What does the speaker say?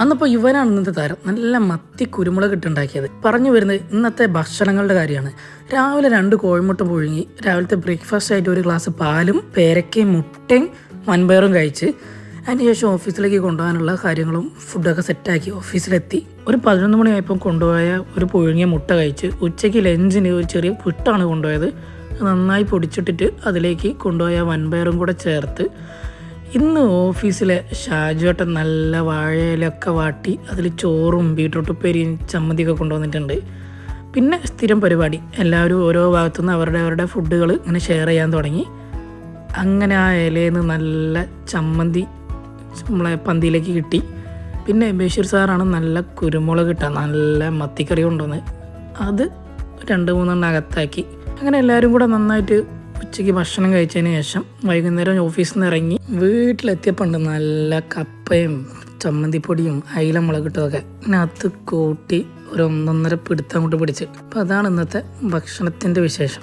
അന്നപ്പോൾ ഇവനാണ് ഇന്നത്തെ താരം. നല്ല മത്തി കുരുമുളക് ഇട്ടുണ്ടാക്കിയത്. പറഞ്ഞു വരുന്നത് ഇന്നത്തെ ഭക്ഷണങ്ങളുടെ കാര്യമാണ്. രാവിലെ 2 കോഴിമുട്ട പുഴുങ്ങി, രാവിലത്തെ ബ്രേക്ക്ഫാസ്റ്റ് ആയിട്ട് ഒരു ഗ്ലാസ് പാലും പേരക്കയും മുട്ടയും വൻപയറും കഴിച്ച് അതിനുശേഷം ഓഫീസിലേക്ക് കൊണ്ടുപോകാനുള്ള കാര്യങ്ങളും ഫുഡൊക്കെ സെറ്റാക്കി ഓഫീസിലെത്തി. ഒരു 11 മണിയായപ്പം കൊണ്ടുപോയ ഒരു പുഴുങ്ങിയ മുട്ട കഴിച്ച് ഉച്ചയ്ക്ക് ലഞ്ചിന് ഒരു ചെറിയ പുട്ടാണ് കൊണ്ടുപോയത്. നന്നായി പൊടിച്ചിട്ടിട്ട് അതിലേക്ക് കൊണ്ടുപോയ വൻപയറും കൂടെ ചേർത്ത് ഇന്ന് ഓഫീസിലെ ഷാജുവേട്ടൻ നല്ല വാഴയിലൊക്കെ വാട്ടി അതിൽ ചോറും ബീട്രൂട്ട് ഉപ്പേരിയും ചമ്മന്തിയൊക്കെ കൊണ്ടുവന്നിട്ടുണ്ട്. പിന്നെ സ്ഥിരം പരിപാടി, എല്ലാവരും ഓരോ ഭാഗത്തുനിന്ന് അവരുടെ ഫുഡുകൾ ഇങ്ങനെ ഷെയർ ചെയ്യാൻ തുടങ്ങി. അങ്ങനെ ആ ഇലയിൽ നിന്ന് നല്ല ചമ്മന്തി നമ്മളെ പന്തിയിലേക്ക് കിട്ടി. പിന്നെ ബഷീർ സാറാണ് നല്ല കുരുമുളക് ഇട്ട നല്ല മത്തിക്കറി കൊണ്ടുവന്ന് അത് 2-3 അകത്താക്കി. അങ്ങനെ എല്ലാവരും കൂടെ നന്നായിട്ട് ഉച്ചയ്ക്ക് ഭക്ഷണം കഴിച്ചതിന് ശേഷം വൈകുന്നേരം ഓഫീസിൽ നിന്ന് ഇറങ്ങി വീട്ടിലെത്തിയപ്പോൾ ഉണ്ട് നല്ല കപ്പയും ചമ്മന്തിപ്പൊടിയും അയില മുളകിട്ടതൊക്കെ ഇതിനകത്ത് കൂട്ടി ഒരു 1.5 പിടുത്തം കൊണ്ട് പിടിച്ച്. അപ്പോൾ അതാണ് ഇന്നത്തെ ഭക്ഷണത്തിൻ്റെ വിശേഷം.